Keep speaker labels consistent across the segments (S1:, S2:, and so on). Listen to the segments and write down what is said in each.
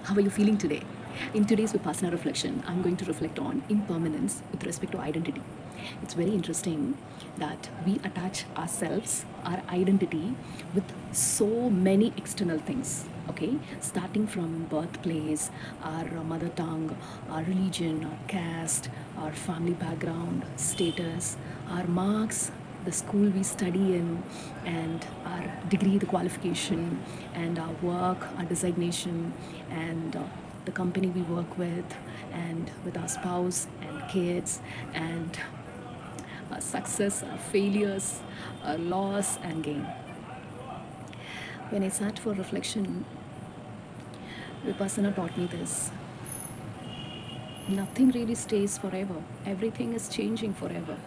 S1: How are you feeling today? In today's Vipassana reflection, I'm going to reflect on impermanence with respect to identity. It's very interesting that we attach ourselves, our identity, with so many external things. Okay, starting from birthplace, our mother tongue, our religion, our caste, our family background, status, our marks, the school we study in, and our degree, the qualification, and our work, our designation, and the company we work with, and with our spouse and kids, and our success, our failures, our loss and gain. When I sat for reflection, Vipassana taught me this. Nothing really stays forever. Everything is changing forever.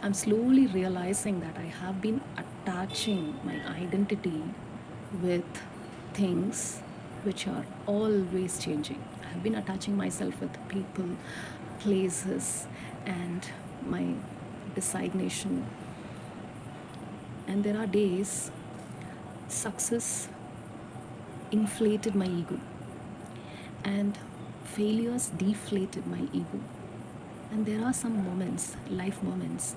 S1: I'm slowly realizing that I have been attaching my identity with things which are always changing. I have been attaching myself with people, places, and my designation. And there are days success inflated my ego, and failures deflated my ego. And there are some moments, life moments,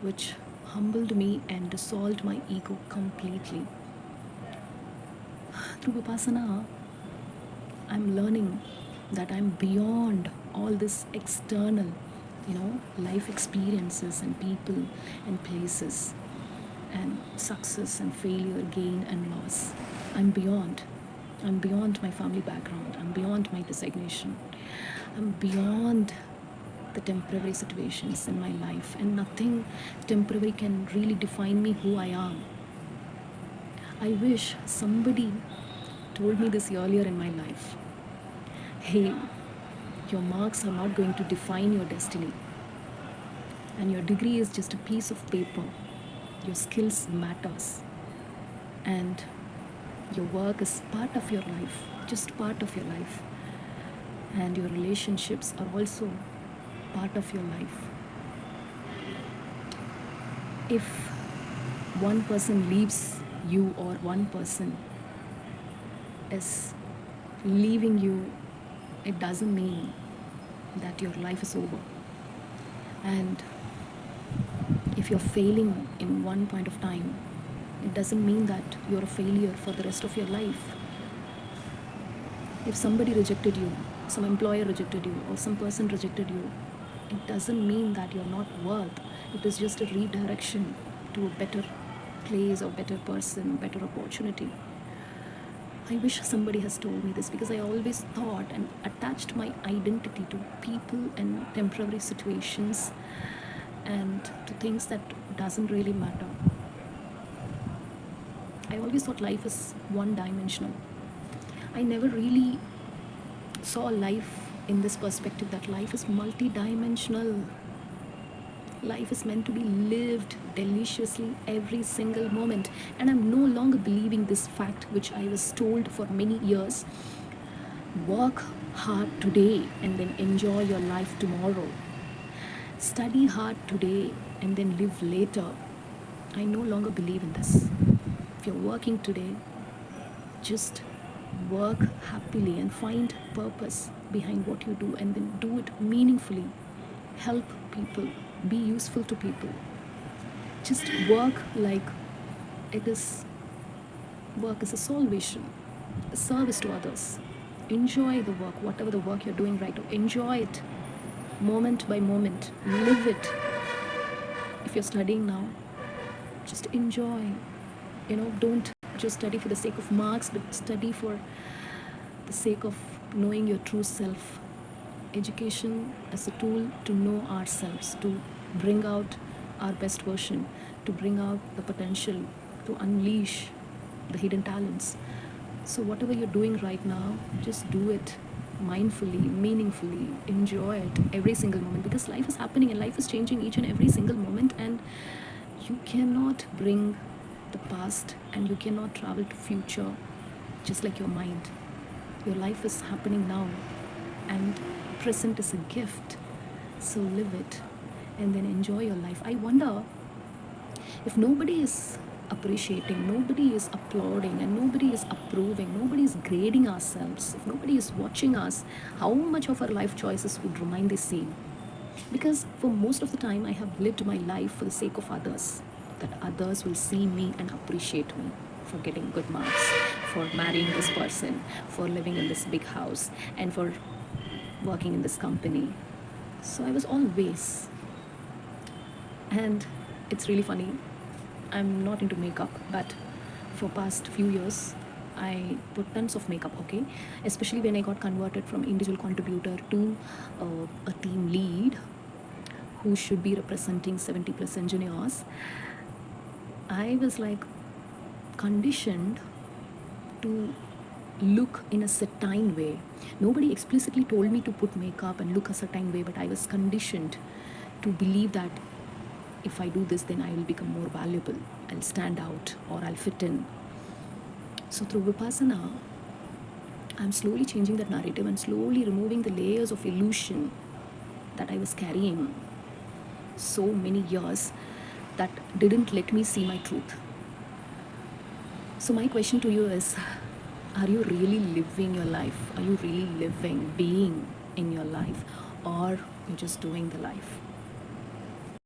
S1: which humbled me and dissolved my ego completely. Through Vipassana, I'm learning that I'm beyond all this external, life experiences and people and places and success and failure, gain and loss. I'm beyond. I'm beyond my family background. I'm beyond my designation. I'm beyond the temporary situations in my life, and nothing temporary can really define me who I am. I wish somebody told me this earlier in my life. Hey, your marks are not going to define your destiny, and your degree is just a piece of paper. Your skills matters, and your work is part of your life, just part of your life, and your relationships are also part of your life. If one person leaves you, or one person is leaving you, it doesn't mean that your life is over. And if you're failing in one point of time, it doesn't mean that you're a failure for the rest of your life. If somebody rejected you, some employer rejected you, or some person rejected you, it doesn't mean that you're not worth. It is just a redirection to a better place or better person, better opportunity. I wish somebody has told me this, because I always thought and attached my identity to people and temporary situations and to things that doesn't really matter. I always thought life is one-dimensional. I never really saw life in this perspective, that life is multi-dimensional. Life is meant to be lived deliciously every single moment. And I'm no longer believing this fact, which I was told for many years. Work hard today and then enjoy your life tomorrow. Study hard today and then live later. I no longer believe in this. If you're working today, just work happily and find purpose behind what you do, and then do it meaningfully. Help people, be useful to people. Just work like work is a salvation, a service to others. Enjoy the work, whatever the work you're doing right now. Enjoy it moment by moment. Live it. If you're studying now, just enjoy. Don't just study for the sake of marks, but study for the sake of knowing your true self. Education as a tool to know ourselves, to bring out our best version, to bring out the potential, to unleash the hidden talents. So whatever you're doing right now, just do it mindfully, meaningfully. Enjoy it every single moment, because life is happening and life is changing each and every single moment, and you cannot bring the past and you cannot travel to future just like your mind. Your life is happening now, and present is a gift. So live it and then enjoy your life. I wonder if nobody is appreciating, nobody is applauding, and nobody is approving, nobody is grading ourselves, if nobody is watching us, how much of our life choices would remain the same? Because for most of the time, I have lived my life for the sake of others, that others will see me and appreciate me for getting good marks, for marrying this person, for living in this big house, and for working in this company. So I was always, and it's really funny, I'm not into makeup, but for past few years, I put tons of makeup, okay? Especially when I got converted from individual contributor to a team lead who should be representing 70 plus engineers. I was like conditioned to look in a certain way. Nobody explicitly told me to put makeup and look a certain way, but I was conditioned to believe that if I do this, then I will become more valuable, I'll stand out, or I'll fit in. So through Vipassana, I'm slowly changing that narrative and slowly removing the layers of illusion that I was carrying so many years that didn't let me see my truth. So my question to you is, are you really living your life? Are you really living, being in your life, or you're just doing the life?